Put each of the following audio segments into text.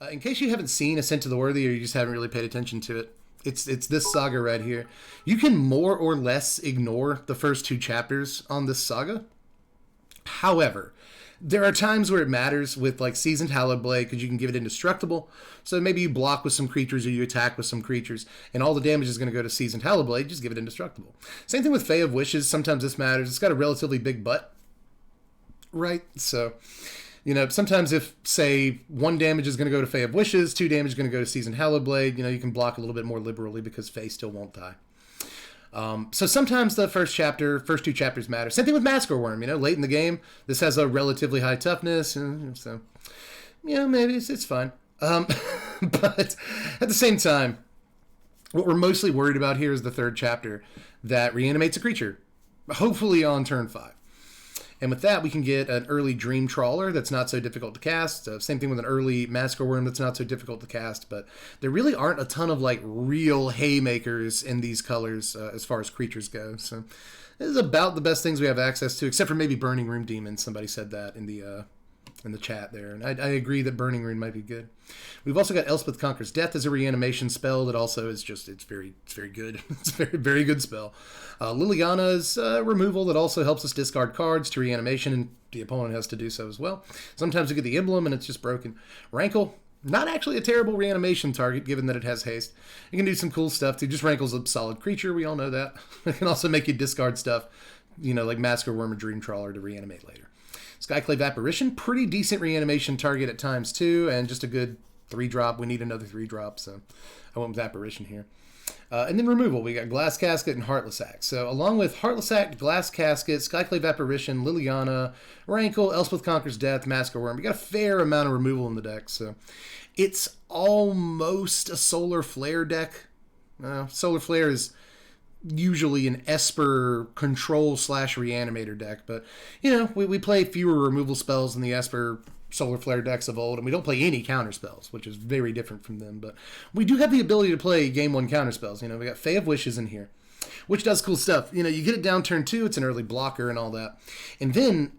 In case you haven't seen Ascent to the Worthy or you just haven't really paid attention to it, it's this saga right here. You can more or less ignore the first 2 chapters on this saga. However, there are times where it matters with like Seasoned Hallowed Blade because you can give it indestructible. So maybe you block with some creatures or you attack with some creatures and all the damage is going to go to Seasoned Hallowed Blade. Just give it indestructible. Same thing with Fae of Wishes. Sometimes this matters. It's got a relatively big butt, right? So, you know, sometimes if, say, 1 damage is going to go to Fae of Wishes, 2 damage is going to go to Seasoned Hallowed Blade, you know, you can block a little bit more liberally because Fae still won't die. So sometimes the first 2 chapters matter. Same thing with Massacre Worm, you know, late in the game, this has a relatively high toughness, and so, you know, maybe it's fine. But at the same time, what we're mostly worried about here is the 3rd chapter that reanimates a creature, hopefully on turn 5. And with that, we can get an early Dream Trawler that's not so difficult to cast. Same thing with an early Massacre Worm that's not so difficult to cast. But there really aren't a ton of like real haymakers in these colors as far as creatures go. So this is about the best things we have access to, except for maybe Burning Room Demon. Somebody said that in the chat there, and I agree that Burning Rune might be good. We've also got Elspeth Conquers Death as a reanimation spell that also is just it's very good. It's a very good spell. Liliana's removal that also helps us discard cards to reanimation, and the opponent has to do so as well. Sometimes we get the emblem and it's just broken. Rankle, not actually a terrible reanimation target given that it has haste. You can do some cool stuff too. Just Rankle's a solid creature, we all know that. It can also make you discard stuff, you know, like Massacre Worm or Dream Trawler to reanimate later. Skyclave Apparition, pretty decent reanimation target at times too, and just a good 3-drop. We need another 3-drop, so I went with Apparition here. And then removal, we got Glass Casket and Heartless Act. So along with Heartless Act, Glass Casket, Skyclave Apparition, Liliana, Rankle, Elspeth Conquers Death, Massacre Worm, we got a fair amount of removal in the deck. So it's almost a Solar Flare deck. Solar Flare is usually an Esper control / reanimator deck, but you know, we play fewer removal spells than the Esper Solar Flare decks of old, and we don't play any counter spells, which is very different from them, but we do have the ability to play game 1 counter spells. You know, we got Fae of Wishes in here, which does cool stuff. You know, you get it down turn 2, it's an early blocker and all that, and then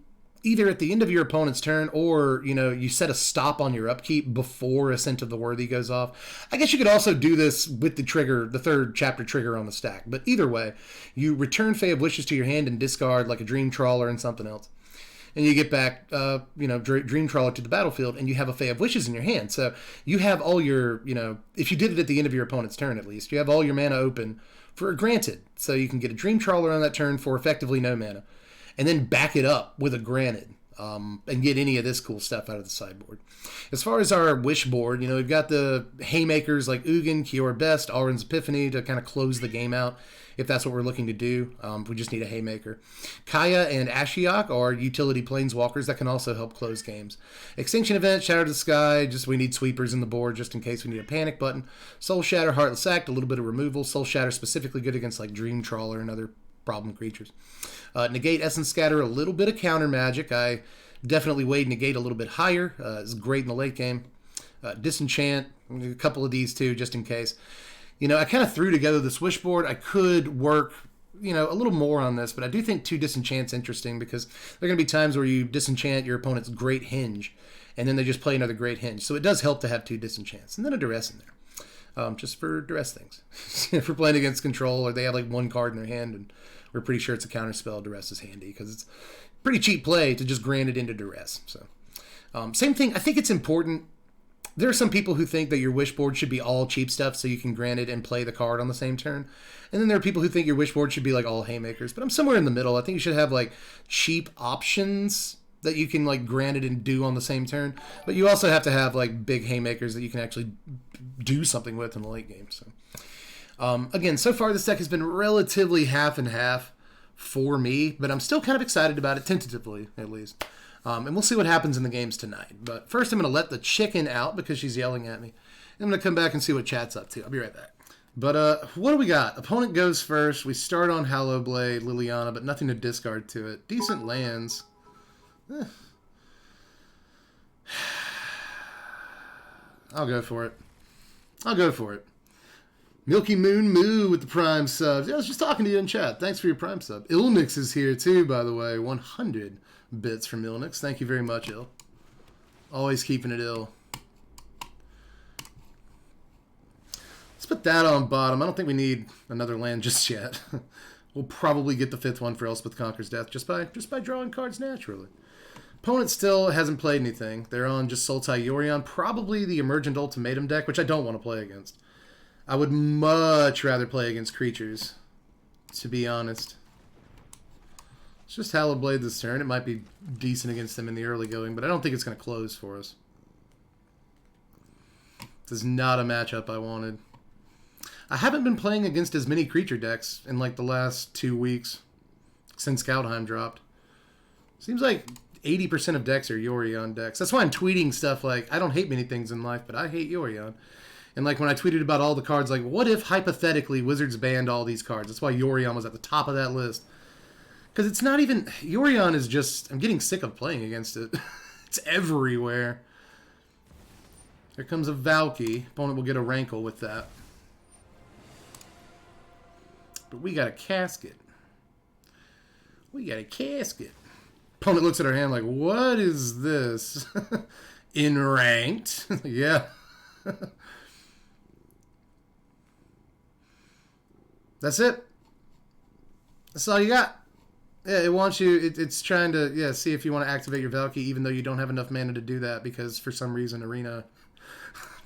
either at the end of your opponent's turn or, you know, you set a stop on your upkeep before Ascent of the Worthy goes off. I guess you could also do this with the trigger, the 3rd chapter trigger on the stack. But either way, you return Fae of Wishes to your hand and discard like a Dream Trawler and something else. And you get back, you know, Dream Trawler to the battlefield, and you have a Fae of Wishes in your hand. So you have all your, you know, if you did it at the end of your opponent's turn at least, you have all your mana open for a Granted. So you can get a Dream Trawler on that turn for effectively no mana. And then back it up with a Granted. And get any of this cool stuff out of the sideboard. As far as our wish board, you know, we've got the haymakers like Ugin, Kior Best, Alrund's Epiphany to kind of close the game out, if that's what we're looking to do. We just need a haymaker. Kaya and Ashiok are utility planeswalkers that can also help close games. Extinction Event, Shatter the Sky, just we need sweepers in the board just in case we need a panic button. Soul Shatter, Heartless Act, a little bit of removal. Soul Shatter specifically good against like Dream Trawler and other problem creatures. Negate, Essence Scatter, a little bit of counter magic. I definitely weighed Negate a little bit higher. It's great in the late game. Disenchant, a couple of these too, just in case. You know, I kind of threw together the Swish board. I could work, you know, a little more on this, but I do think 2 Disenchant's interesting because there are going to be times where you disenchant your opponent's Great Hinge, and then they just play another Great Hinge. So it does help to have 2 Disenchants, and then a Duress in there. Just for Duress things. If we're playing against control, or they have like 1 card in their hand, and we're pretty sure it's a counter spell, Duress is handy, because it's pretty cheap play to just grant it into Duress. So, same thing, I think it's important. There are some people who think that your wish board should be all cheap stuff so you can grant it and play the card on the same turn. And then there are people who think your wish board should be like all haymakers. But I'm somewhere in the middle. I think you should have like cheap options that you can like grant it and do on the same turn. But you also have to have like big haymakers that you can actually do something with in the late game. So again, so far this deck has been relatively half and half for me, but I'm still kind of excited about it, tentatively at least. And we'll see what happens in the games tonight. But first I'm going to let the chicken out because she's yelling at me. I'm going to come back and see what chat's up to. I'll be right back. But what do we got? Opponent goes first. We start on Hallowblade, Liliana, but nothing to discard to it. Decent lands. I'll go for it. I'll go for it. Milky Moon Moo with the Prime subs. Yeah, I was just talking to you in chat. Thanks for your Prime sub. Ilnix is here too, by the way. 100 bits from Ilnix. Thank you very much, Il. Always keeping it ill. put that on bottom. I don't think we need another land just yet. We'll probably get the 5th one for Elspeth Conquers Death just by drawing cards naturally. Opponent still hasn't played anything. They're on just Sultai Yorion, probably the Emergent Ultimatum deck, which I don't want to play against. I would much rather play against creatures, to be honest. It's just Hallowblade this turn. It might be decent against them in the early going, but I don't think it's going to close for us. This is not a matchup I wanted. I haven't been playing against as many creature decks in like the last 2 weeks since Scoutheim dropped. Seems like 80% of decks are Yorion decks. That's why I'm tweeting stuff like, I don't hate many things in life, but I hate Yorion. And like when I tweeted about all the cards, like what if hypothetically Wizards banned all these cards? That's why Yorion was at the top of that list. Because it's not even... Yorion is just... I'm getting sick of playing against it. It's everywhere. Here comes a Valky. Opponent will get a Rankle with that. But we got a Casket. We got a Casket. Opponent looks at our hand like, what is this? In ranked? Yeah. That's it. That's all you got. Yeah, it wants you, it's trying to, see if you want to activate your Valky, even though you don't have enough mana to do that, because for some reason Arena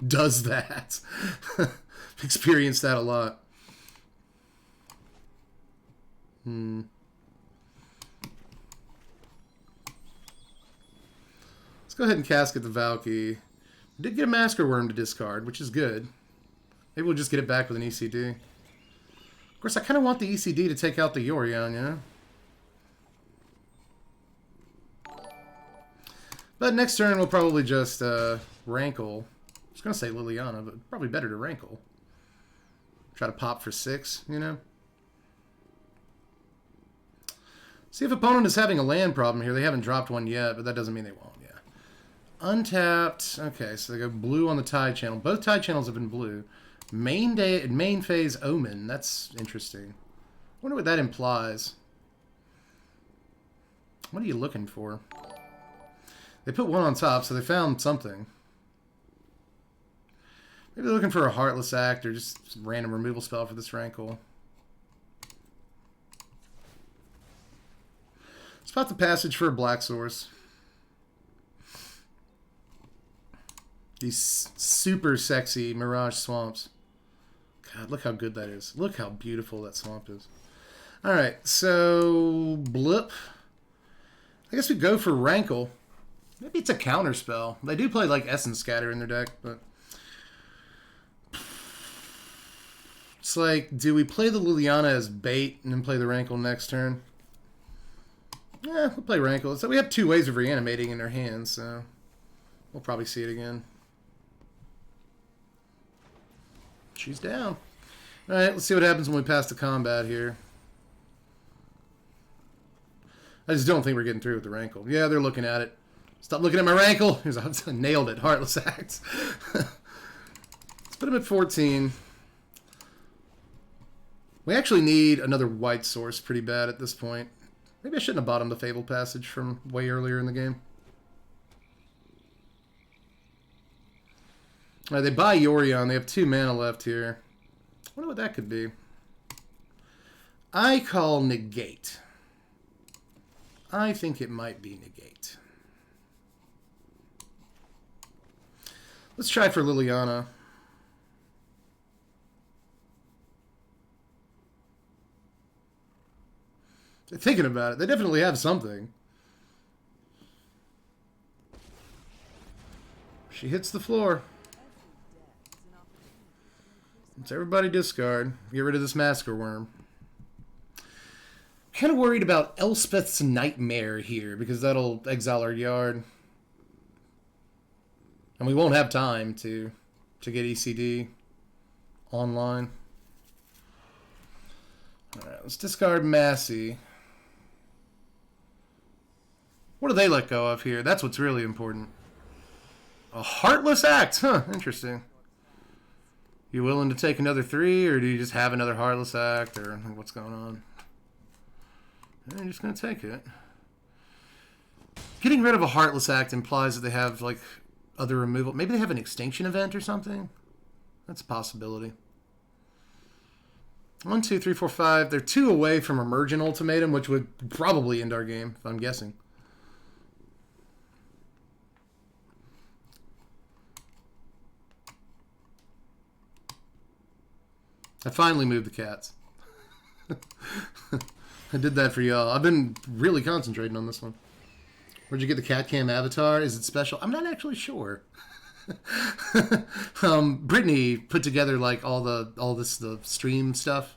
does that. Experienced that a lot. Let's go ahead and casket the Valky. We did get a Masker Worm to discard, which is good. Maybe we'll just get it back with an ECD. Of course, I kind of want the ECD to take out the Yorion, you know? But next turn, we'll probably just Rankle. I was going to say Liliana, but probably better to Rankle. Try to pop for 6, you know? See if opponent is having a land problem here. They haven't dropped one yet, but that doesn't mean they won't, yeah. Untapped. Okay, so they go blue on the Tide Channel. Both Tide Channels have been blue. Main phase Omen. That's interesting. I wonder what that implies. What are you looking for? They put one on top, so they found something. Maybe they're looking for a Heartless Act or just some random removal spell for this Rankle. Spot the passage for a black source. These super sexy Mirage Swamps. God, look how good that is. Look how beautiful that swamp is. Alright, so blip. I guess we go for Rankle. Maybe it's a counter spell. They do play like Essence Scatter in their deck, but it's like, do we play the Liliana as bait and then play the Rankle next turn? Yeah, we'll play Rankle. So we have 2 ways of reanimating in their hands, so we'll probably see it again. She's down. Alright, let's see what happens when we pass the combat here. I just don't think we're getting through with the Rankle. Yeah, they're looking at it. Stop looking at my Rankle! Nailed it. Heartless Act. Let's put him at 14. We actually need another white source pretty bad at this point. Maybe I shouldn't have bought him the Fable Passage from way earlier in the game. Alright, they buy Yorion. They have 2 mana left here. I wonder what that could be. I call Negate. I think it might be Negate. Let's try for Liliana. They're thinking about it. They definitely have something. She hits the floor. Let's everybody discard. Get rid of this Masker Worm. Kind of worried about Elspeth's Nightmare here, because that'll exile our yard. And we won't have time to get ECD online. Alright, let's discard Massey. What do they let go of here? That's what's really important. A Heartless Act! Huh, interesting. You willing to take another 3, or do you just have another Heartless Act, or what's going on? You're just going to take it. Getting rid of a Heartless Act implies that they have, like, other removal. Maybe they have an extinction event or something? That's a possibility. 1, 2, 3, 4, 5. They're 2 away from Emergent Ultimatum, which would probably end our game, if I'm guessing. I finally moved the cats. I did that for y'all. I've been really concentrating on this one. Where'd you get the cat cam avatar? Is it special? I'm not actually sure. Brittany put together like all the stream stuff.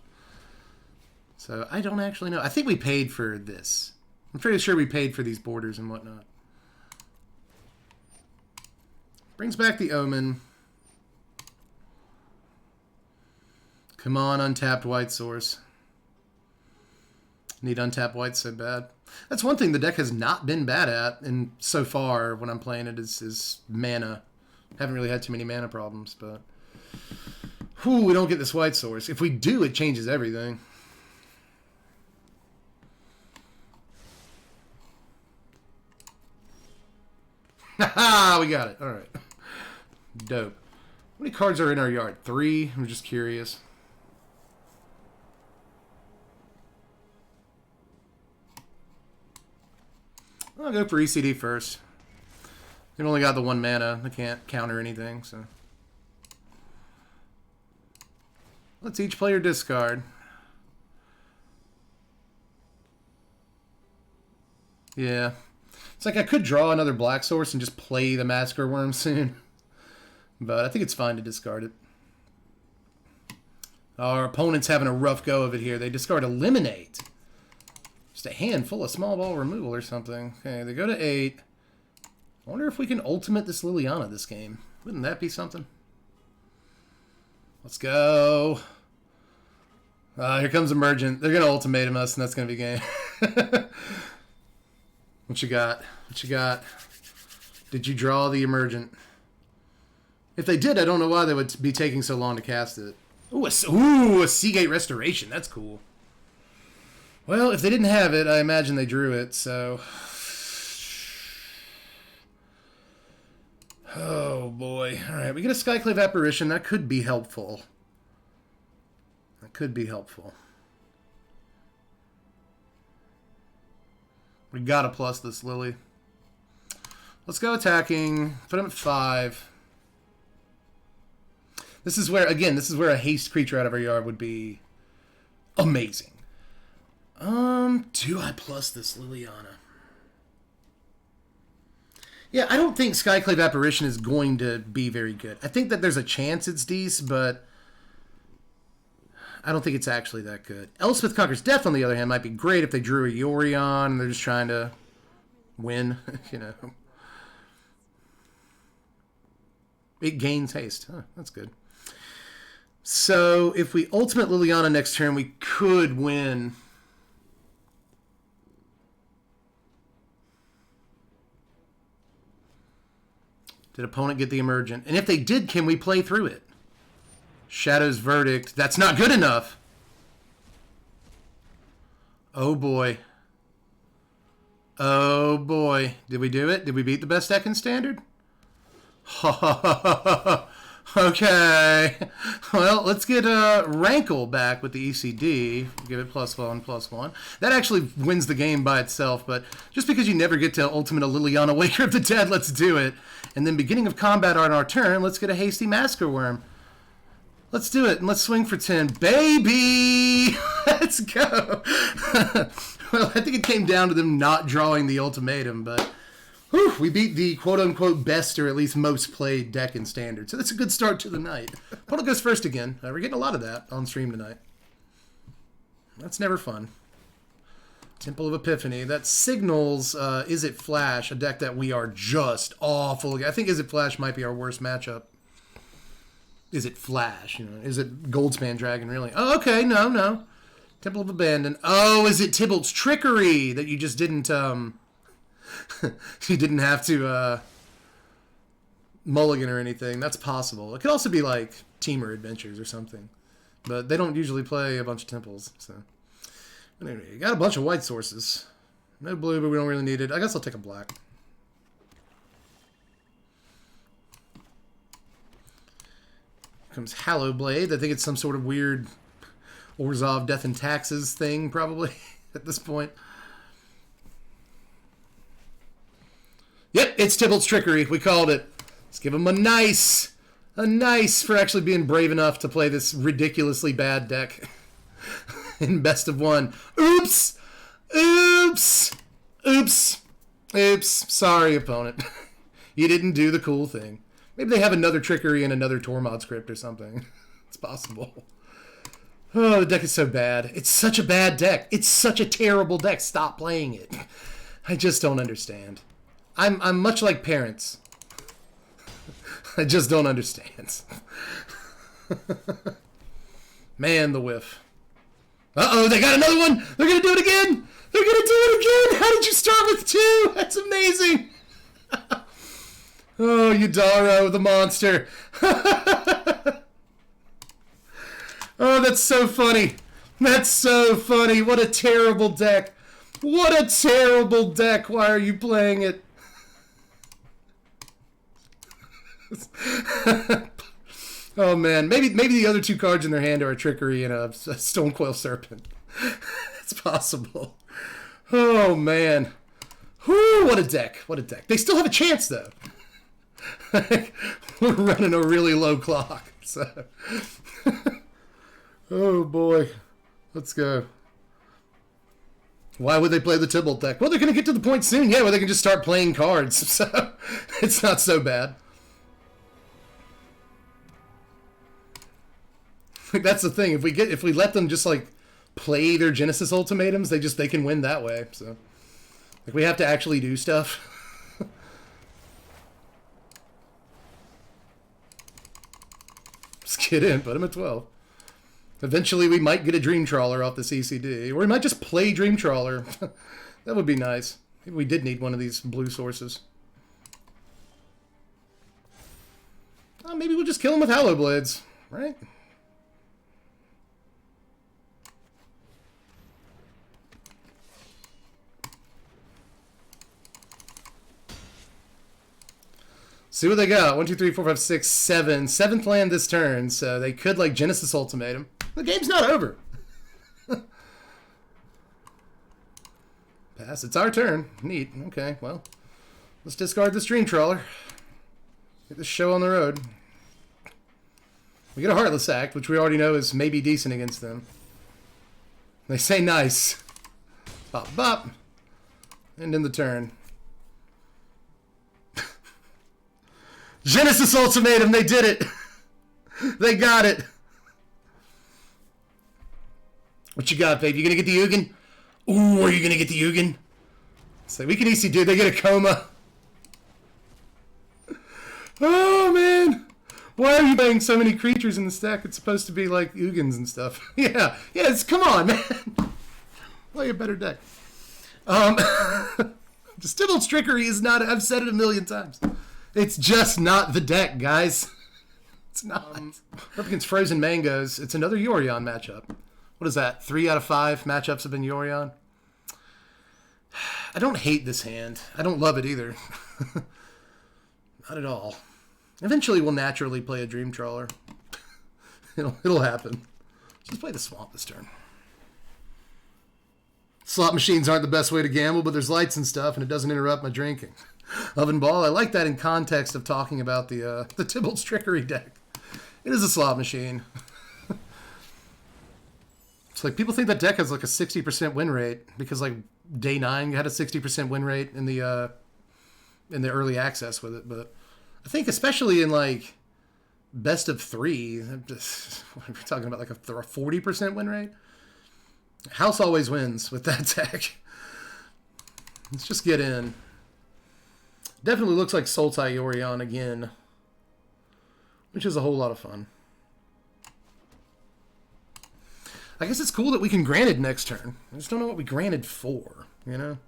So I don't actually know. I think we paid for this. I'm pretty sure we paid for these borders and whatnot. Brings back the Omen. Come on, untapped white source. Need untapped white so bad. That's one thing the deck has not been bad at, and so far when I'm playing it is mana. Haven't really had too many mana problems, but whew, we don't get this white source. If we do, it changes everything. Haha, we got it. All right. Dope. How many cards are in our yard? 3? I'm just curious. I'll go for ECD first. They've only got the 1 mana. They can't counter anything, so. Let's each player discard. Yeah. It's like I could draw another black source and just play the Massacre Worm soon. But I think it's fine to discard it. Our opponent's having a rough go of it here. They discard Eliminate. Just a hand full of small ball removal or something. Okay, they go to 8. I wonder if we can ultimate this Liliana this game. Wouldn't that be something? Let's go. Here comes Emergent. They're going to ultimatum us, and that's going to be game. What you got? What you got? Did you draw the Emergent? If they did, I don't know why they would be taking so long to cast it. Ooh, a Seagate Restoration. That's cool. Well, if they didn't have it, I imagine they drew it, so... Oh, boy. Alright, we get a Skyclave Apparition. That could be helpful. That could be helpful. We gotta plus this Lily. Let's go attacking. Put him at 5. This is where, again, this is where a haste creature out of our yard would be amazing. Do I plus this Liliana? Yeah, I don't think Skyclave Apparition is going to be very good. I think that there's a chance it's decent, but I don't think it's actually that good. Elspeth Conquers Death, on the other hand, might be great if they drew a Yorion and they're just trying to win, you know. It gains haste. Huh, that's good. So, if we ultimate Liliana next turn, we could win. Did opponent get the Emergent? And if they did, can we play through it? Shadow's Verdict. That's not good enough. Oh, boy. Oh, boy. Did we do it? Did we beat the best deck in Standard? Okay. Well, let's get Rankle back with the ECD. Give it +1/+1. That actually wins the game by itself, but just because you never get to ultimate a Liliana Waker of the Dead, let's do it. And then beginning of combat on our turn, let's get a Hasty Massacre Worm. Let's do it, and let's swing for 10. Baby! Let's go! Well, I think it came down to them not drawing the ultimatum, but whew, we beat the quote-unquote best or at least most played deck in Standard. So that's a good start to the night. Opponent goes first again. We're getting a lot of that on stream tonight. That's never fun. Temple of Epiphany. That signals Is It Flash, a deck that we are just awful. I think Is It Flash might be our worst matchup. Is it Flash? You know, is it Goldspan Dragon, really? Oh, okay, no. Temple of Abandon. Oh, is it Tibalt's Trickery that you just didn't, you didn't have to, mulligan or anything? That's possible. It could also be, like, Teamer Adventures or something. But they don't usually play a bunch of temples, so. But anyway, you got a bunch of white sources. No blue, but we don't really need it. I guess I'll take a black. Comes Hallow Blade. I think it's some sort of weird Orzhov Death and Taxes thing, probably, at this point. Yep, it's Tibalt's Trickery. We called it. Let's give him a nice for actually being brave enough to play this ridiculously bad deck in best of one. Oops! Oops! Oops! Oops. Sorry, opponent. You didn't do the cool thing. Maybe they have another Trickery and another Tormod script or something. It's possible. Oh, the deck is so bad. It's such a bad deck. It's such a terrible deck. Stop playing it. I just don't understand. I'm much like parents. I just don't understand. Man, the whiff. Uh-oh, they got another one! They're gonna do it again! They're gonna do it again! How did you start with 2? That's amazing! Oh, Yudaro, the monster. Oh, that's so funny. That's so funny. What a terrible deck. What a terrible deck. Why are you playing it? Oh man, maybe the other 2 cards in their hand are a Trickery and a Stonecoil Serpent. It's possible. Oh man. Whew, what a deck. What a deck. They still have a chance though. We're running a really low clock. So oh boy. Let's go. Why would they play the Tibalt deck? Well, they're going to get to the point soon, yeah, where they can just start playing cards. So it's not so bad. Like, that's the thing. If we let them just like play their Genesis ultimatums, they can win that way. So like we have to actually do stuff. Just get in, put him at 12. Eventually we might get a Dream Trawler off the CCD, or we might just play Dream Trawler. That would be nice. Maybe we did need one of these blue sources. Oh, maybe we'll just kill him with Hallow Blades, right? See what they got. 1, 2, 3, 4, 5, 6, 7. 7th land this turn, so they could like Genesis Ultimatum. The game's not over. Pass. It's our turn. Neat. Okay, well. Let's discard this Dream Trawler. Get this show on the road. We get a Heartless Act, which we already know is maybe decent against them. They say nice. Bop, bop. End in the turn. Genesis Ultimatum, they did it. They got it. What you got, babe? You gonna get the Ugin? Ooh, are you gonna get the Ugin? So we can easily do. They get a Coma. Oh man, why are you playing so many creatures in the stack? It's supposed to be like Ugins and stuff. Yeah, yes. Come on, man. Play a better deck. Just Tibalt's Trickery is not. I've said it a million times. It's just not the deck, guys. It's not. Up against Frozen Mangoes, it's another Yorion matchup. What is that? 3 out of 5 matchups have been Yorion. I don't hate this hand. I don't love it either. Not at all. Eventually we'll naturally play a Dream Trawler. It'll happen. Just play the Swamp this turn. Slot machines aren't the best way to gamble, but there's lights and stuff, and it doesn't interrupt my drinking. Oven Ball, I like that in context of talking about the Tibalt's Trickery deck. It is a slot machine. It's like people think that deck has like a 60% win rate because like day 9 you had a 60% win rate in the early access with it, but I think especially in like best of 3, just we're talking about like a 40% win rate. House always wins with that deck. Let's just get in. Definitely looks like Sultai Yorion again, which is a whole lot of fun. I guess it's cool that we can Granted next turn. I just don't know what we Granted for, you know?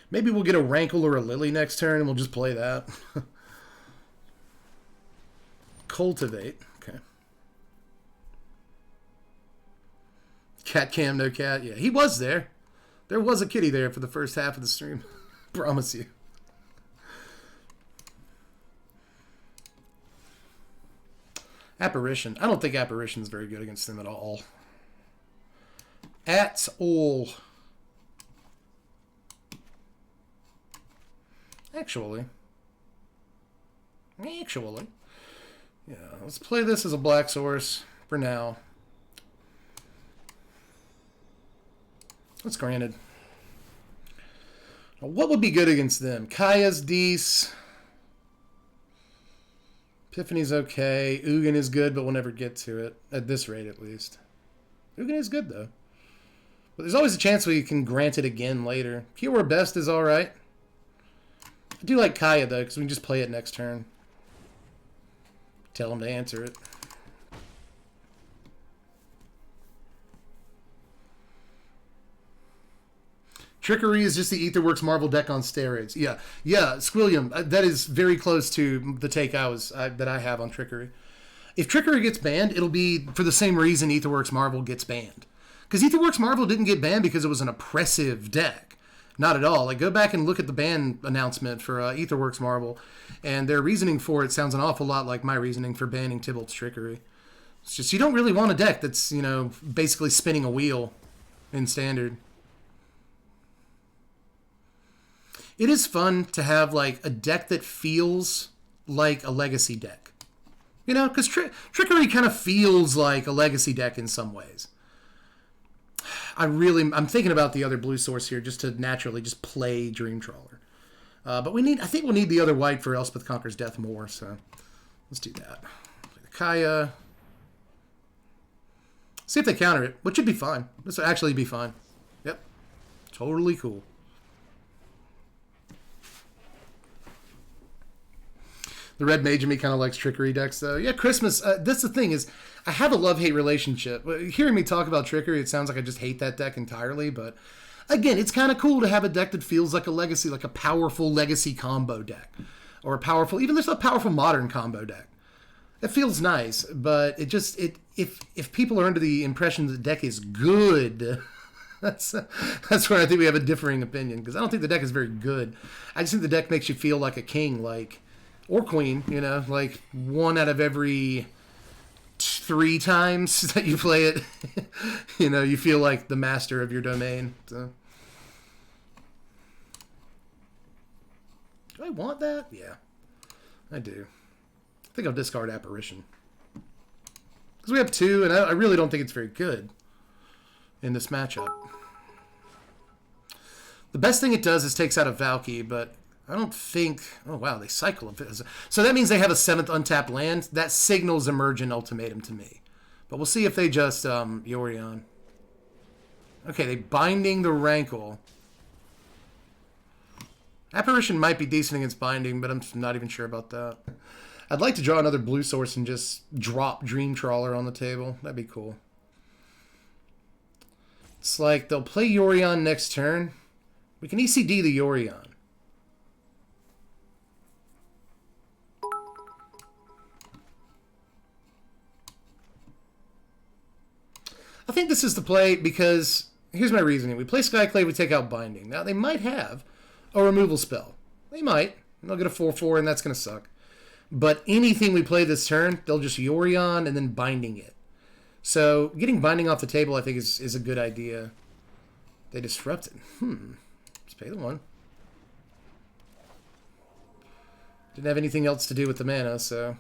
Maybe we'll get a Rankle or a Lily next turn and we'll just play that. Cultivate. Okay. Cat cam, no cat. Yeah, he was there. There was a kitty there for the first half of the stream. Promise you. Apparition. I don't think Apparition's very good against them at all. At all. Actually. Yeah, let's play this as a black source for now. That's granted. Now, what would be good against them? Kaya's decent. Epiphany's okay. Ugin is good, but we'll never get to it. At this rate, at least. Ugin is good, though. But there's always a chance we can grant it again later. Cure Best is alright. I do like Kaya, though, because we can just play it next turn. Tell him to answer it. Trickery is just the Aetherworks Marvel deck on steroids. Yeah, Squilliam, that is very close to the take that I have on Trickery. If Trickery gets banned, it'll be for the same reason Aetherworks Marvel gets banned. Because Aetherworks Marvel didn't get banned because it was an oppressive deck. Not at all. Like, go back and look at the ban announcement for Aetherworks Marvel, and their reasoning for it sounds an awful lot like my reasoning for banning Tibalt's Trickery. It's just, you don't really want a deck that's, you know, basically spinning a wheel in Standard. It is fun to have, like, a deck that feels like a Legacy deck. You know, because Trickery kind of feels like a Legacy deck in some ways. I'm thinking about the other blue source here just to naturally just play Dreamtrawler. But I think we'll need the other white for Elspeth Conquers Death more, so let's do that. Play the Kaya. See if they counter it, which should be fine. This will actually be fine. Yep. Totally cool. The red mage in me kind of likes Trickery decks, though. Yeah, Christmas. That's the thing is, I have a love-hate relationship. Hearing me talk about Trickery, it sounds like I just hate that deck entirely. But again, it's kind of cool to have a deck that feels like a Legacy, like a powerful Legacy combo deck, or a powerful, even there's a powerful Modern combo deck. It feels nice, but if people are under the impression that the deck is good. That's where I think we have a differing opinion, because I don't think the deck is very good. I just think the deck makes you feel like a king, or queen, you know, like 1 out of every 3 times that you play it, you know, you feel like the master of your domain. So. Do I want that? Yeah, I do. I think I'll discard Apparition. Because we have 2, and I really don't think it's very good in this matchup. The best thing it does is takes out a Valky, but I don't think... Oh, wow, they cycle them. So that means they have a 7th untapped land. That signals Emergent Ultimatum to me. But we'll see if they just Yorion. Okay, they Binding the Rankle. Apparition might be decent against Binding, but I'm not even sure about that. I'd like to draw another blue source and just drop Dreamtrawler on the table. That'd be cool. It's like they'll play Yorion next turn. We can ECD the Yorion. I think this is the play because, here's my reasoning. We play Skyclave, we take out Binding. Now, they might have a removal spell. They might. They'll get a 4/4, and that's going to suck. But anything we play this turn, they'll just Yorion and then Binding it. So, getting Binding off the table, I think, is a good idea. They disrupt it. Let's pay the 1. Didn't have anything else to do with the mana, so...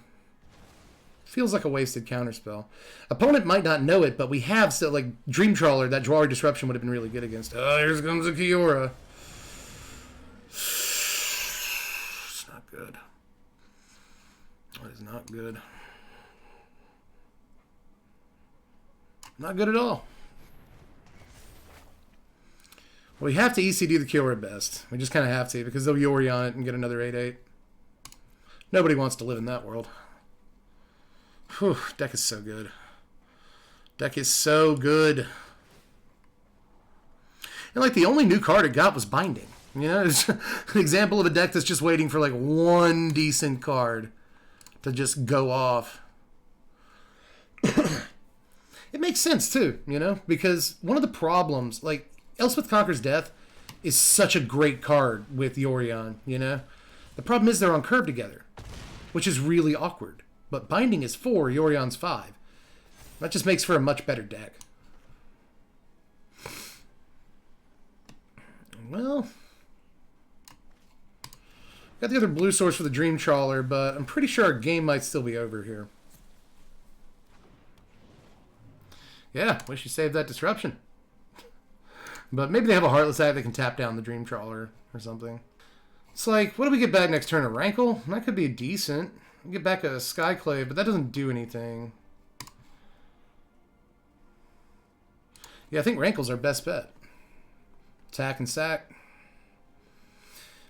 Feels like a wasted counterspell. Opponent might not know it, but we have still, like, Dreamtrawler, that Drawer Disruption would have been really good against. Oh, here comes a Kiora. It's not good. That is not good. Not good at all. We have to ECD the Kiora best. We just kind of have to, because they'll Yorion it and get another 8/8. Nobody wants to live in that world. Whew, deck is so good. Deck is so good. And like the only new card it got was Binding. You know, it's an example of a deck that's just waiting for like one decent card to just go off. It makes sense too, you know, because one of the problems, like Elspeth Conquers Death is such a great card with Yorion, you know. The problem is they're on curve together, which is really awkward. But Binding is 4, Yorion's 5. That just makes for a much better deck. Well, got the other blue source for the Dream Trawler, but I'm pretty sure our game might still be over here. Yeah, wish you saved that disruption. But maybe they have a Heartless Act that can tap down the Dream Trawler or something. It's like, what do we get back next turn? A Rankle? That could be decent. We get back a Skyclave, but that doesn't do anything. Yeah, I think Rankle's our best bet. Attack and sack.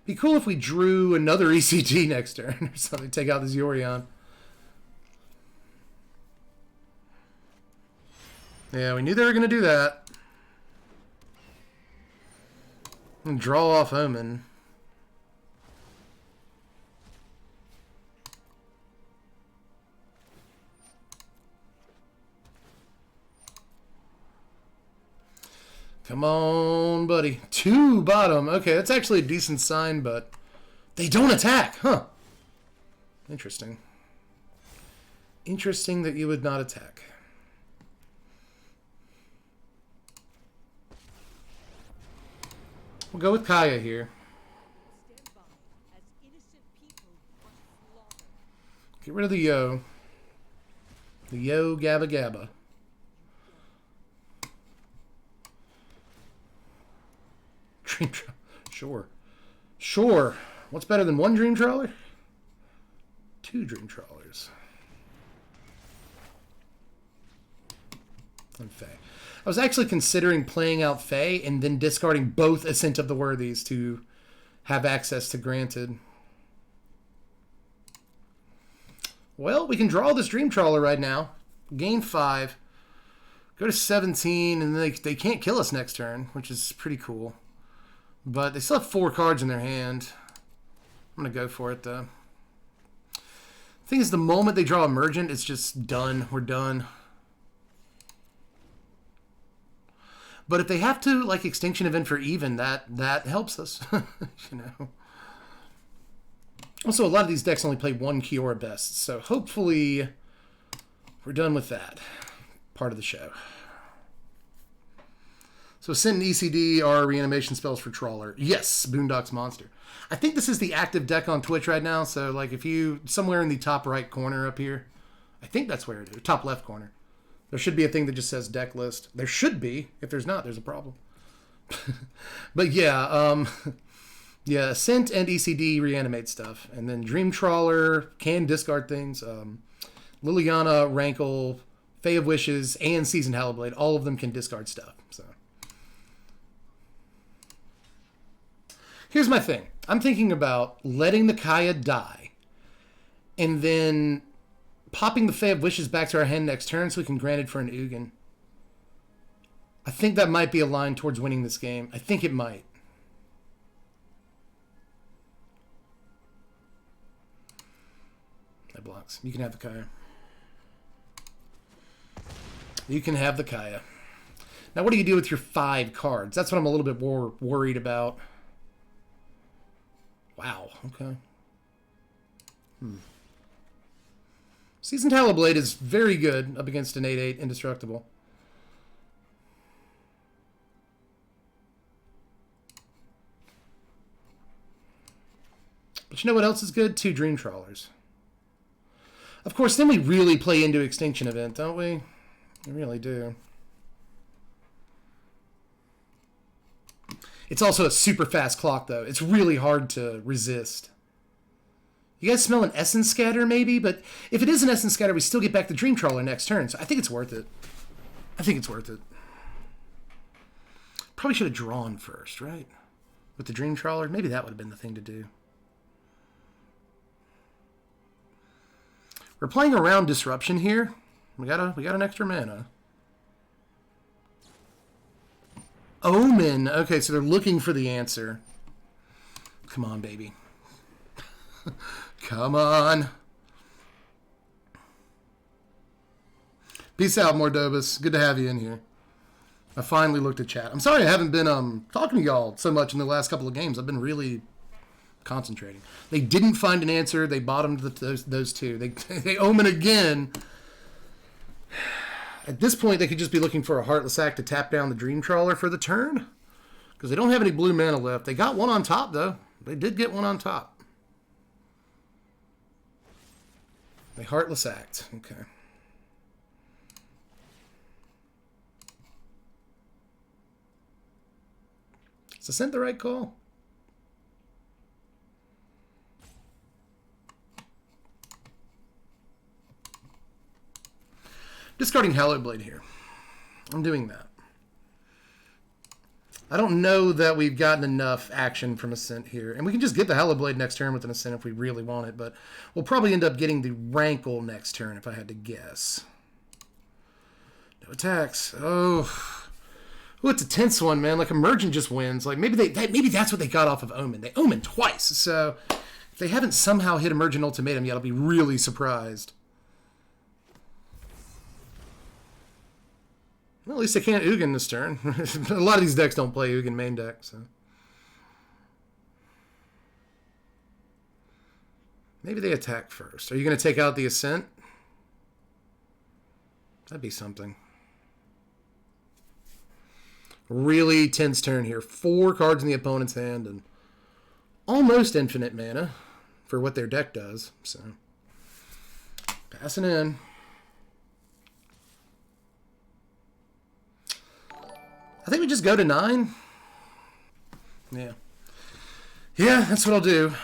Be cool if we drew another ECG next turn or something. Take out this Yorion. Yeah, we knew they were going to do that. And draw off Omen. Come on, buddy. 2 bottom. Okay, that's actually a decent sign, but they don't attack. Huh. Interesting. Interesting that you would not attack. We'll go with Kaya here. Get rid of the Yo. The Yo Gabba Gabba. Dream Trawler. Sure. Sure. What's better than 1 Dream Trawler? 2 Dream Trawlers. And Fae. I was actually considering playing out Fae and then discarding both Ascent of the Worthies to have access to Granted. Well, we can draw this Dream Trawler right now. Gain 5. Go to 17, and they can't kill us next turn, which is pretty cool. But they still have 4 cards in their hand. I'm going to go for it, though. The thing is, the moment they draw Emergent, it's just done. We're done. But if they have to, like, Extinction Event for even, that helps us. You know. Also, a lot of these decks only play 1 Kiora Best, so hopefully we're done with that part of the show. So Ascent and ECD are reanimation spells for Trawler. Yes, Boondock's Monster. I think this is the active deck on Twitch right now, so like if you, somewhere in the top right corner up here, I think that's where it is, top left corner. There should be a thing that just says deck list. There should be. If there's not, there's a problem. But yeah, yeah, Ascent and ECD reanimate stuff. And then Dream Trawler can discard things. Liliana, Rankle, Fae of Wishes, and Seasoned Hallowblade. All of them can discard stuff. So here's my thing. I'm thinking about letting the Kaya die and then popping the Fae of Wishes back to our hand next turn so we can grant it for an Ugin. I think that might be a line towards winning this game. I think it might. That blocks. You can have the Kaya. You can have the Kaya. Now, what do you do with your 5 cards? That's what I'm a little bit more worried about. Wow. Okay. Seasoned Hallowblade is very good up against an 8/8 Indestructible. But you know what else is good? 2 Dream Trawlers. Of course, then we really play into Extinction Event, don't we? We really do. It's also a super fast clock, though. It's really hard to resist. You guys smell an Essence Scatter, maybe? But if it is an Essence Scatter, we still get back the Dream Trawler next turn. So I think it's worth it. I think it's worth it. Probably should have drawn first, right? With the Dream Trawler. Maybe that would have been the thing to do. We're playing around Disruption here. We got an extra mana. Omen. Okay, so they're looking for the answer. Come on, baby. Come on. Peace out, Mordobus. Good to have you in here. I finally looked at chat. I'm sorry I haven't been talking to y'all so much in the last couple of games. I've been really concentrating. They didn't find an answer. They bottomed those two. They omen again. At this point, they could just be looking for a Heartless Act to tap down the Dream Trawler for the turn. Because they don't have any blue mana left. They got one on top, though. They did get one on top. They Heartless Act. Okay. Is Ascent the right call? Discarding Hallowed Blade here. I'm doing that. I don't know that we've gotten enough action from Ascent here. And we can just get the Hallowed Blade next turn with an Ascent if we really want it. But we'll probably end up getting the Rankle next turn if I had to guess. No attacks. Oh, it's a tense one, man. Like, Emergent just wins. Like, maybe that's what they got off of Omen. They Omen twice. So if they haven't somehow hit Emergent Ultimatum yet, I'll be really surprised. Well, at least they can't Ugin this turn. A lot of these decks don't play Ugin main deck, so. Maybe they attack first. Are you going to take out the Ascent? That'd be something. Really tense turn here. 4 cards in the opponent's hand and almost infinite mana for what their deck does. So, passing in. I think we just go to 9. Yeah. Yeah, that's what I'll do.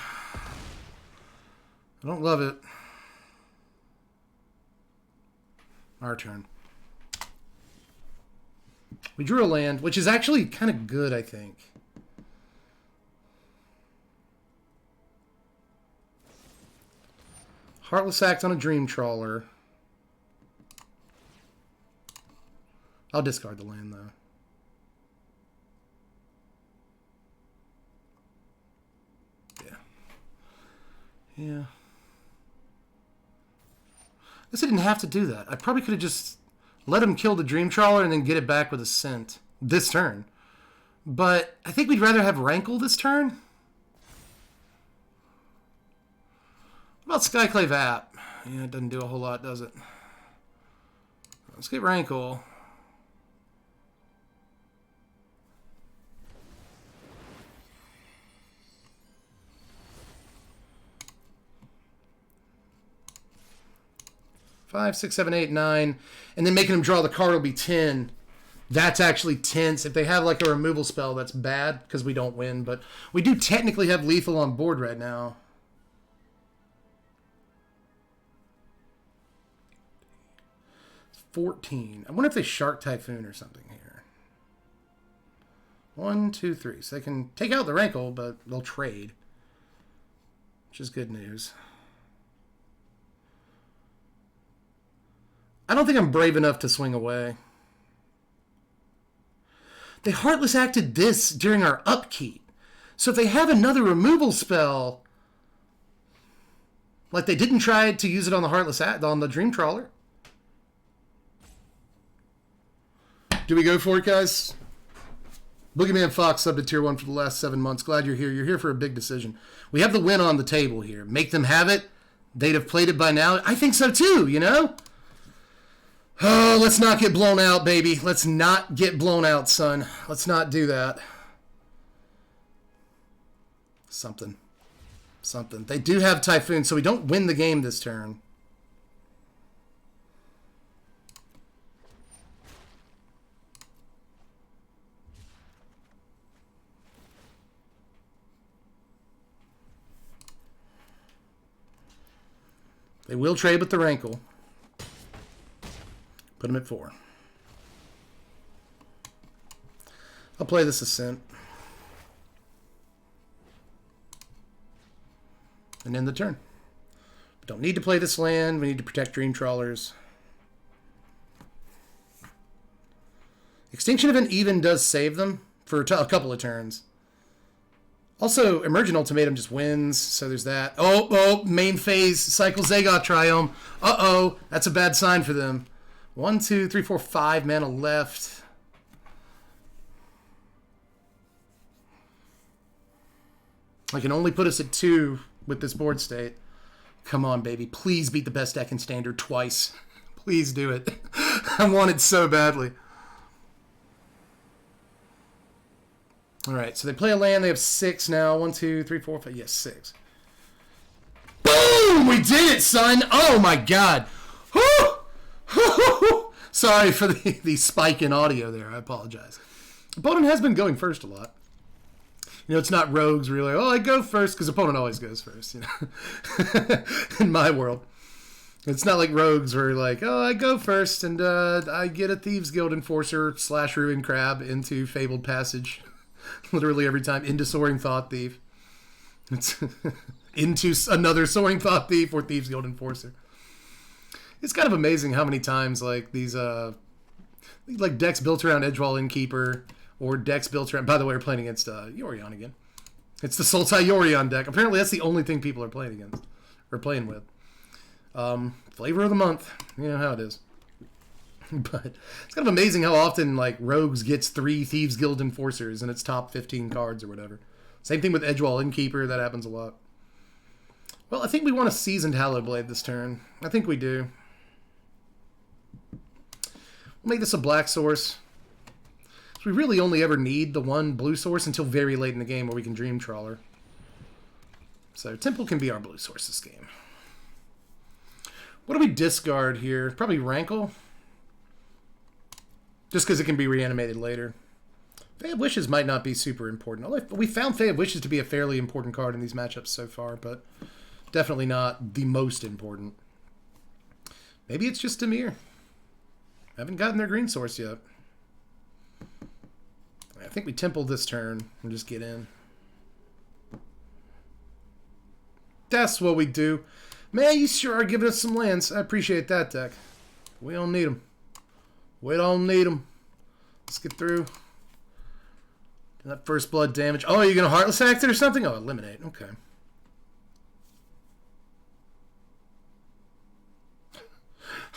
I don't love it. Our turn. We drew a land, which is actually kind of good, I think. Heartless Act on a Dream Trawler. I'll discard the land, though. Yeah. I guess I didn't have to do that. I probably could have just let him kill the Dream Trawler and then get it back with Ascent this turn. But I think we'd rather have Rankle this turn. What about Skyclave App? Yeah, it doesn't do a whole lot, does it? Let's get Rankle. Five, 6, 7, 8, 9, and then making them draw the card will be 10. That's actually tense. If they have like a removal spell, that's bad because we don't win. But we do technically have lethal on board right now. It's 14. I wonder if they Shark Typhoon or something here. 1, 2, 3. So they can take out the Rankle, but they'll trade, which is good news. I don't think I'm brave enough to swing away. They Heartless Acted this during our upkeep. So if they have another removal spell, like they didn't try to use it on the Heartless Act, on the Dream Trawler. Do we go for it, guys? Boogeyman Fox subbed to Tier 1 for the last 7 months. Glad you're here. You're here for a big decision. We have the win on the table here. Make them have it. They'd have played it by now. I think so too, you know? Oh, let's not get blown out, baby. Let's not get blown out, son. Let's not do that. Something. They do have Typhoon, so we don't win the game this turn. They will trade with the Rankle. Put him at 4. I'll play this Ascent. And end the turn. Don't need to play this land. We need to protect Dream Trawlers. Extinction Event even does save them for a couple of turns. Also, Emergent Ultimatum just wins, so there's that. Oh, main phase, Cycle Zagoth Triome. Uh-oh, that's a bad sign for them. 1, 2, 3, 4, 5 mana left. I can only put us at 2 with this board state. Come on, baby. Please beat the best deck in Standard twice. Please do it. I want it so badly. All right, so they play a land. They have 6 now. 1, 2, 3, 4, 5. Yes, 6. Boom! We did it, son! Oh, my God. Sorry for the spike in audio there. I apologize. Opponent has been going first a lot. You know, it's not rogues really. Oh, I go first because opponent always goes first. You know, in my world, it's not like rogues where like, oh, I go first and I get a Thieves Guild Enforcer / Ruin Crab into Fabled Passage, literally every time into Soaring Thought Thief. It's into another Soaring Thought Thief or Thieves Guild Enforcer. It's kind of amazing how many times like these like decks built around Edgewall Innkeeper. Or decks built around... By the way, we're playing against Yorion again. It's the Sultai Yorion deck. Apparently, that's the only thing people are playing against. Or playing with. Flavor of the month. You know how it is. But it's kind of amazing how often, like, Rogues gets 3 Thieves Guild Enforcers in its top 15 cards or whatever. Same thing with Edgewall Innkeeper. That happens a lot. Well, I think we want a Seasoned Hallowblade this turn. I think we do. We'll make this a black source. We really only ever need the 1 blue source until very late in the game where we can Dream Trawler. So Temple can be our blue source this game. What do we discard here? Probably Rankle. Just because it can be reanimated later. Fae of Wishes might not be super important. We found Fae of Wishes to be a fairly important card in these matchups so far, but definitely not the most important. Maybe it's just Dimir. Haven't gotten their green source yet. I think we Temple this turn and just get in. That's what we do. Man, you sure are giving us some lands. I appreciate that, deck. We don't need them. We don't need them. Let's get through. That first blood damage. Oh, are you going to Heartless Act it or something? Oh, eliminate. Okay.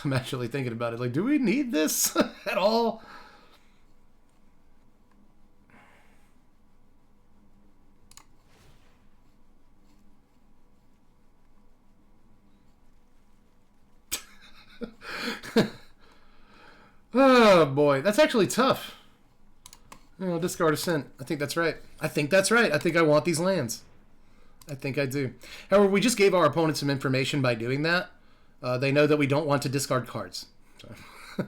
I'm actually thinking about it. Like, do we need this at all? Oh boy, that's actually tough. Oh, discard Ascent. I think that's right. I think that's right. I think I want these lands. I think I do. However, we just gave our opponent some information by doing that. They know that we don't want to discard cards. So.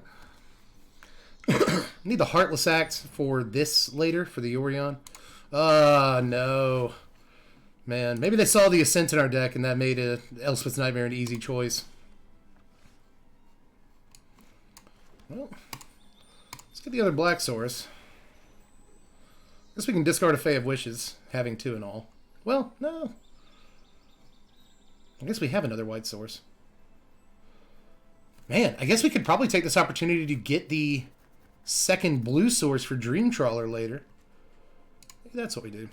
Need the Heartless Act for this later, for the Yorion. No. Man, maybe they saw the Ascent in our deck and that made Elspeth's Nightmare an easy choice. Well, let's get the other black source. Guess we can discard a Fae of Wishes, having 2 and all. Well, no. I guess we have another white source. Man, I guess we could probably take this opportunity to get the second blue source for Dream Trawler later. Maybe that's what we do.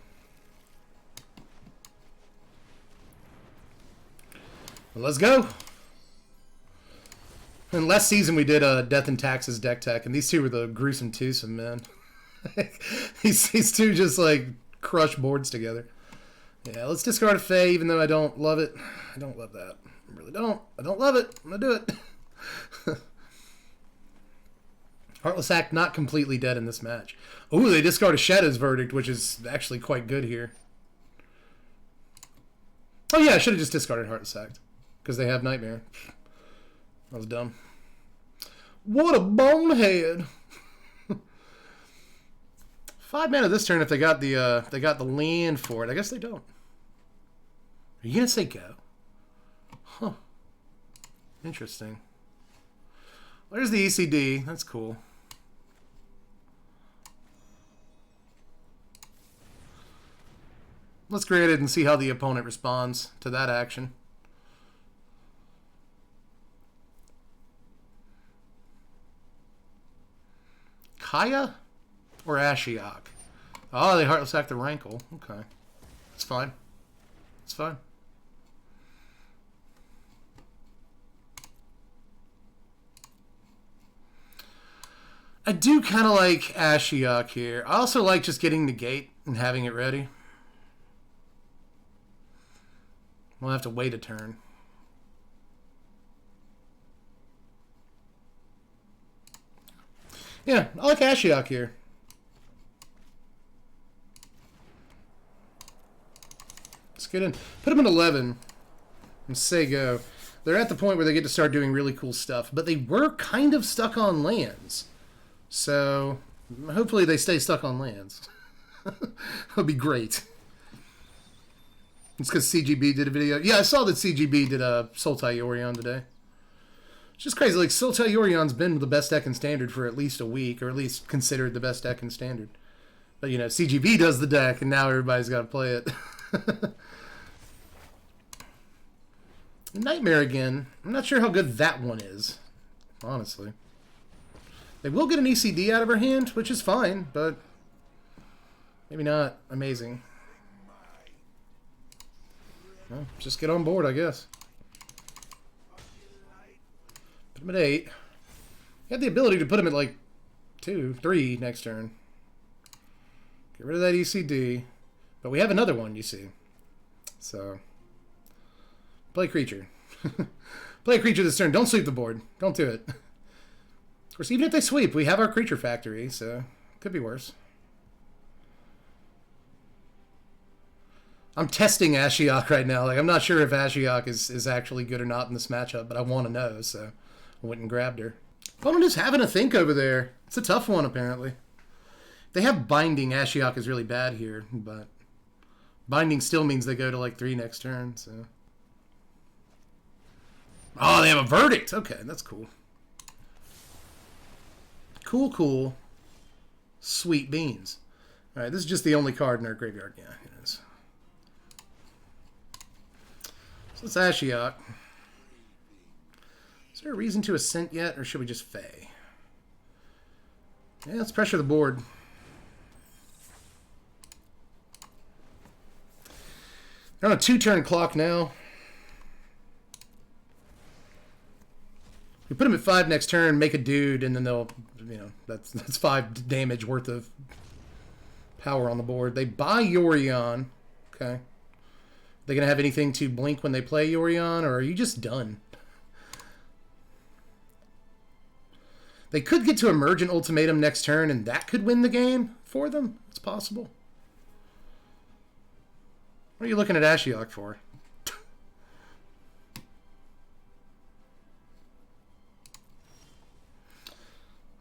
Well, let's go. And last season we did Death and Taxes deck tech, and these two were the gruesome twosome, man. these two just like crush boards together. Yeah, let's discard a Fae, even though I don't love it. I don't love that. I really don't. I don't love it. I'm gonna do it. Heartless Act not completely dead in this match. Ooh, they discard a Shadow's Verdict, which is actually quite good here. Oh yeah, I should have just discarded Heartless Act because they have Nightmare. That was dumb. What a bonehead! 5 mana this turn if they got the land for it. I guess they don't. Are you gonna say go? Huh. Interesting. There's the ECD. That's cool. Let's create it and see how the opponent responds to that action. Kaya or Ashiok? Oh, they Heartless Act the Rankle. Okay. It's fine. It's fine. I do kind of like Ashiok here. I also like just getting the gate and having it ready. We'll have to wait a turn. Yeah, I like Ashiok here. Let's get in. Put him in 11 and say go. They're at the point where they get to start doing really cool stuff, but they were kind of stuck on lands. So hopefully they stay stuck on lands. That'll be great. It's because CGB did a video. Yeah, I saw that CGB did a Sultai Yorion today. It's just crazy. Like, Sultai Yorion's been the best deck in Standard for at least a week, or at least considered the best deck in Standard. But, you know, CGB does the deck, and now everybody's got to play it. Nightmare again. I'm not sure how good that one is, honestly. They will get an ECD out of her hand, which is fine, but maybe not amazing. Well, just get on board, I guess. Put him at 8. You have the ability to put him at like 2, 3 next turn. Get rid of that ECD. But we have another one, you see. So, play creature. Play a creature this turn. Don't sweep the board. Don't do it. Of course, even if they sweep, we have our creature factory, so could be worse. I'm testing Ashiok right now. Like, I'm not sure if Ashiok is actually good or not in this matchup, but I want to know, so I went and grabbed her. Opponent is having a think over there. It's a tough one, apparently. They have Binding. Ashiok is really bad here, but Binding still means they go to like 3 next turn, so. Oh, they have a Verdict. Okay, that's cool. Cool, cool. Sweet beans. All right, this is just the only card in our graveyard. Yeah, it is. So it's Ashiok. Is there a reason to Ascent yet, or should we just Fey? Yeah, let's pressure the board. They're on a 2-turn clock now. We put them at 5 next turn, make a dude, and then they'll, you know, that's 5 damage worth of power on the board. They buy Yorion. Okay. They gonna have anything to blink when they play Yorion, or are you just done? They could get to Emergent Ultimatum next turn, and that could win the game for them. It's possible. What are you looking at Ashiok for?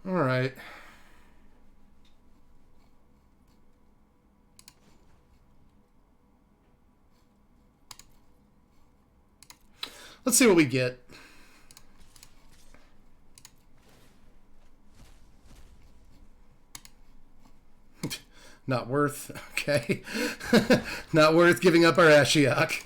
All right. Let's see what we get. Not worth. Okay. Not worth giving up our Ashiok.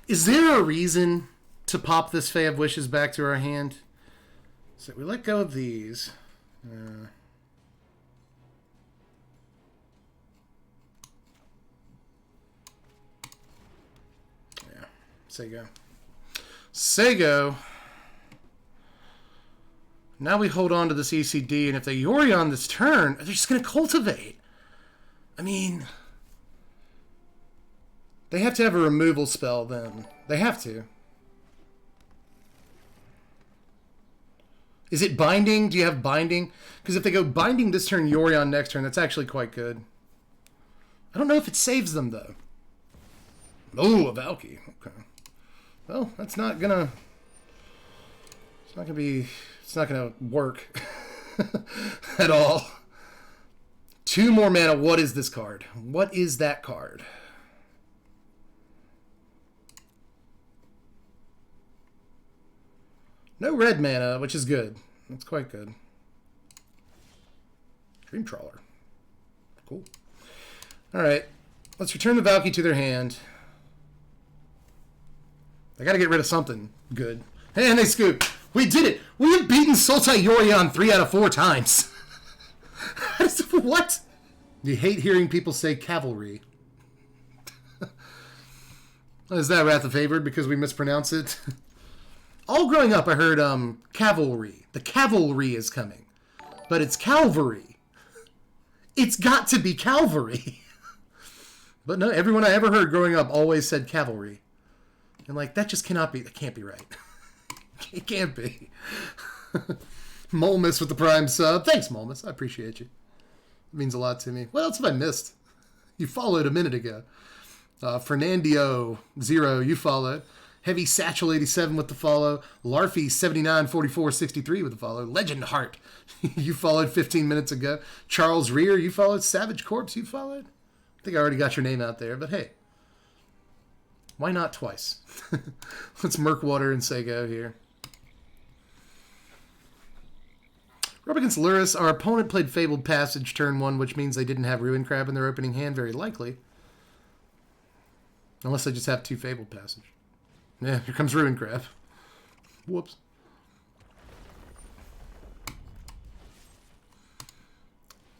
Is there a reason to pop this Fae of Wishes back to our hand? So we let go of these. Yeah. Say go. Say go. Now we hold on to this ECD, and if they Yorion this turn, they're just going to cultivate. I mean, they have to have a removal spell then. They have to. Is it Binding? Do you have Binding? Because if they go Binding this turn, Yorion next turn, that's actually quite good. I don't know if it saves them, though. Oh, a Valky. Okay. Well, that's not gonna... It's not gonna be... It's not gonna work at all. 2 more mana. What is this card? What is that card? No red mana, which is good. That's quite good. Dream Trawler. Cool. Alright. Let's return the Valky to their hand. I gotta get rid of something good. And they scoop. We did it! We have beaten Sultai Yorion 3 out of 4 times. What? You hate hearing people say cavalry. Is that Wrath of Favored because we mispronounce it? All growing up, I heard cavalry. The cavalry is coming. But it's cavalry. It's got to be cavalry. But no, everyone I ever heard growing up always said cavalry. And like, that just cannot be, that can't be right. It can't be. Molmus with the prime sub. Thanks, Molmus. I appreciate you. It means a lot to me. What else have I missed? You followed a minute ago. Fernandio, 0, you followed. Heavy Satchel 87 with the follow. Larfy 794463 with the follow. Legend Heart, you followed 15 minutes ago. Charles Rear, you followed. Savage Corpse, you followed. I think I already got your name out there, but hey. Why not twice? Let's Murkwater and Sego here. We're up against Lurrus. Our opponent played Fabled Passage turn 1, which means they didn't have Ruin Crab in their opening hand, very likely. Unless they just have 2 Fabled Passage. Yeah, here comes Ruin Crab. Whoops.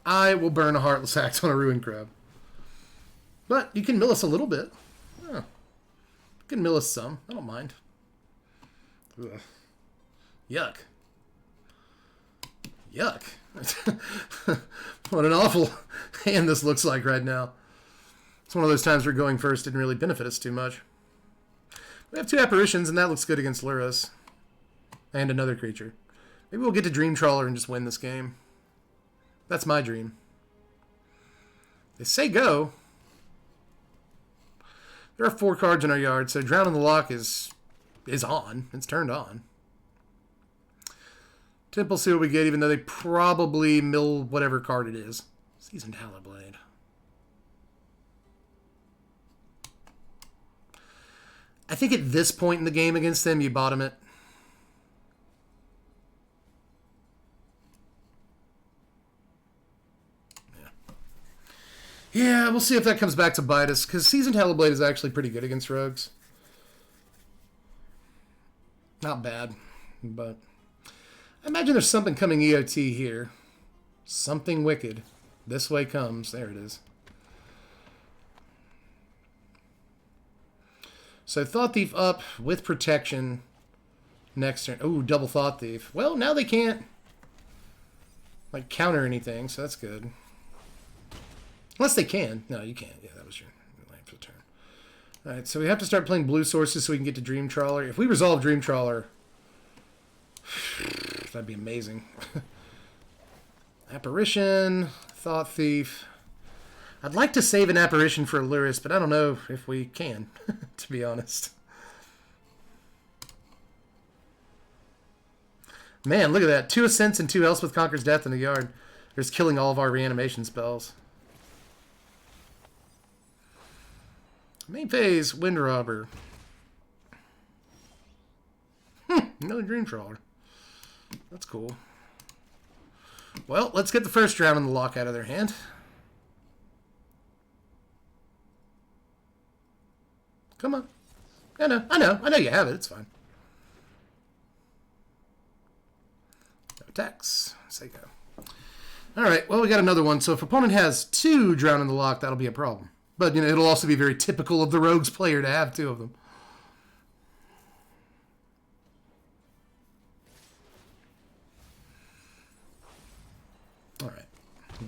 I will burn a Heartless Axe on a Ruin Crab. But you can mill us a little bit. Oh. You can mill us some. I don't mind. Ugh. Yuck. Yuck. What an awful hand this looks like right now. It's one of those times where going first didn't really benefit us too much. We have 2 apparitions, and that looks good against Lurrus. And another creature. Maybe we'll get to Dream Trawler and just win this game. That's my dream. They say go. There are 4 cards in our yard, so Drown in the Loch is on. It's turned on. Temple, see what we get, even though they probably mill whatever card it is. Seasoned Hallowblade. I think at this point in the game against them, you bottom it. Yeah, we'll see if that comes back to bite us, because Seasoned Hellblade is actually pretty good against rogues. Not bad, but I imagine there's something coming EOT here. Something wicked. This way comes. There it is. So Thought Thief up with protection next turn. Ooh, double Thought Thief. Well, now they can't like counter anything, so that's good. Unless they can. No, you can't. Yeah, that was your line for the turn. Alright, so we have to start playing blue sources so we can get to Dream Trawler. If we resolve Dream Trawler, that'd be amazing. Apparition, Thought Thief. I'd like to save an Apparition for Lurrus, but I don't know if we can, to be honest. Man, look at that. 2 Ascents and 2 Elspeth Conquers Death in the yard. They're just killing all of our reanimation spells. Main phase, Wind Robber. Another Dream Trawler. That's cool. Well, let's get the first Drown in the Loch out of their hand. Come on. I know you have it. It's fine. No attacks. Say go. Alright, well, we got another one. So if opponent has 2 Drown in the Loch, that'll be a problem. But, you know, it'll also be very typical of the Rogues player to have 2 of them. Alright.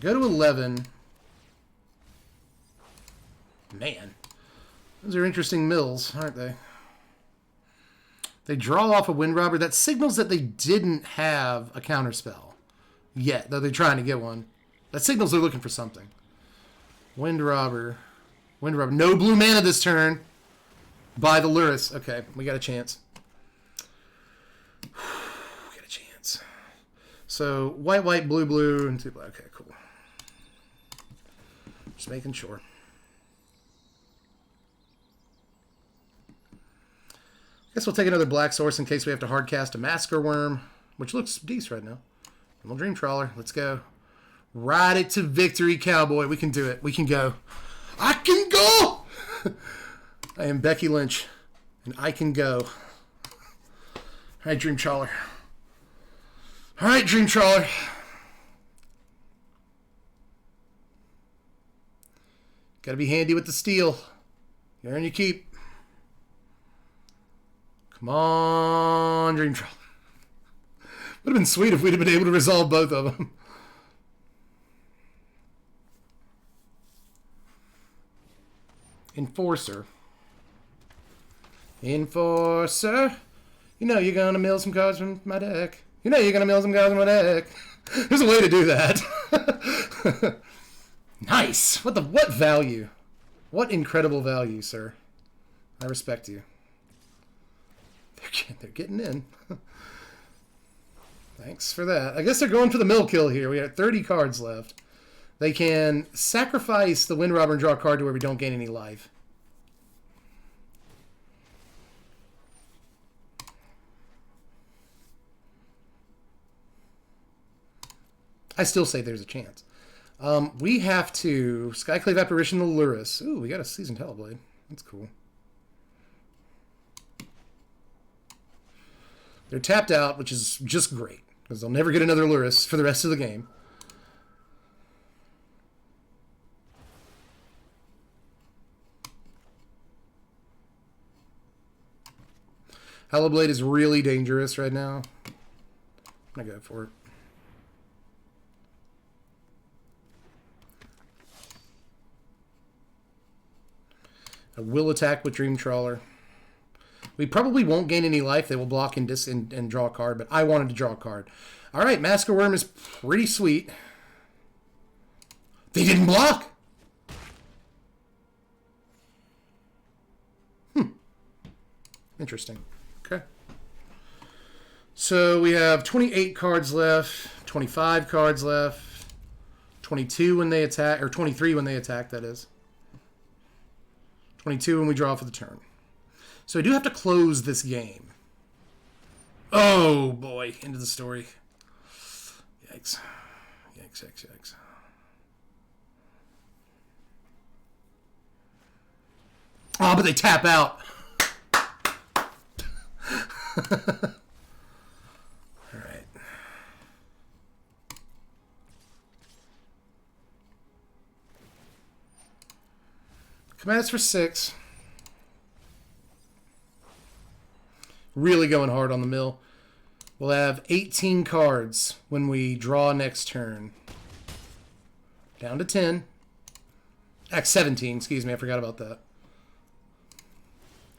Go to 11. Man. Those are interesting mills, aren't they? They draw off a Wind Robber. That signals that they didn't have a counterspell yet, though they're trying to get one. That signals they're looking for something. Wind Robber. Wind Robber. No blue mana this turn. By the Lurrus. Okay, we got a chance. We got a chance. So, white, white, blue, blue, and 2 black. Okay, cool. Just making sure. Guess we'll take another black source in case we have to hardcast a Massacre Worm, which looks decent right now. And we'll Dream Trawler. Let's go. Ride it to victory, cowboy. We can do it. We can go. I can go! I am Becky Lynch, and I can go. All right, Dream Trawler. All right, Dream Trawler. Got to be handy with the steel. You earn your keep. Come on, Dream Trawler. Would have been sweet if we'd have been able to resolve both of them. Enforcer. Enforcer. You know you're gonna mill some cards from my deck. You know you're gonna mill some cards from my deck. There's a way to do that. Nice. What value? What incredible value, sir. I respect you. They're getting in. Thanks for that. I guess they're going for the mill kill here. We have 30 cards left. They can sacrifice the Wind Robber and draw a card to where we don't gain any life. I still say there's a chance. We have to Skyclave Apparition the Luris. Ooh, we got a Seasoned Hellblade. That's cool. They're tapped out, which is just great, because they'll never get another Luris for the rest of the game. Hellblade is really dangerous right now. I'm going to go for it. I will attack with Dream Trawler. We probably won't gain any life. They will block and draw a card, but I wanted to draw a card. All right, Masker Worm is pretty sweet. They didn't block. Interesting. Okay. So we have 28 cards left, 25 cards left, 22 when they attack, or 23 when they attack, that is. 22 when we draw for the turn. So I do have to close this game. Oh, boy. End of the story. Yikes. Yikes, yikes, yikes. Oh, but they tap out. All right. Commands for 6. Really going hard on the mill. We'll have 18 cards when we draw next turn. Down to 10. 17, excuse me, I forgot about that.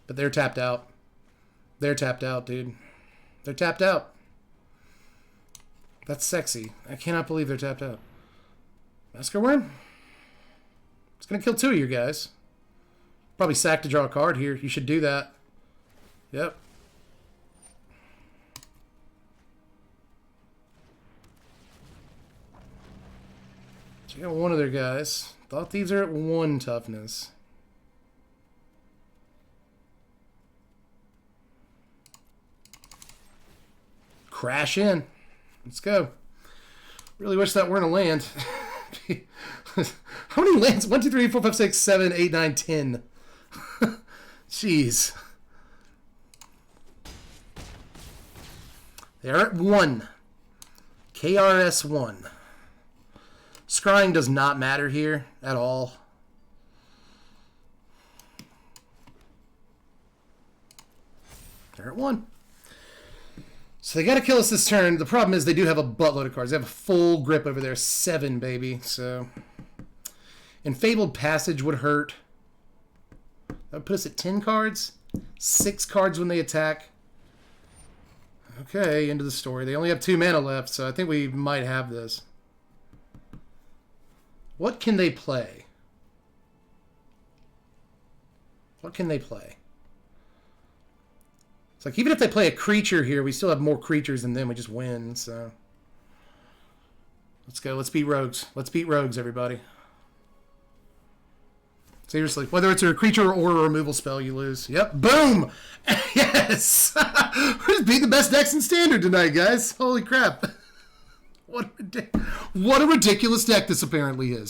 But they're tapped out. They're tapped out, dude. They're tapped out. That's sexy. I cannot believe they're tapped out. Masker Worm? It's going to kill 2 of you guys. Probably sack to draw a card here. You should do that. Yep. So you got one of their guys. Thought these are at 1 toughness. Crash in. Let's go. Really wish that weren't a land. How many lands? 1, 2, 3, 4, 5, 6, 7, 8, 9, 10. Jeez. They're at 1. KRS 1. Scrying does not matter here at all. They're at 1. So they got to kill us this turn. The problem is they do have a buttload of cards. They have a full grip over there. 7, baby. So, Fabled Passage would hurt. That would put us at 10 cards. 6 cards when they attack. Okay, end of the story. They only have 2 mana left, so I think we might have this. What can they play? What can they play? It's like, even if they play a creature here, we still have more creatures than them. We just win, so. Let's go. Let's beat rogues. Let's beat rogues, everybody. Seriously. Whether it's a creature or a removal spell, you lose. Yep. Boom! Yes! We're just beating the best decks in Standard tonight, guys. Holy crap. What a ridiculous deck this apparently is.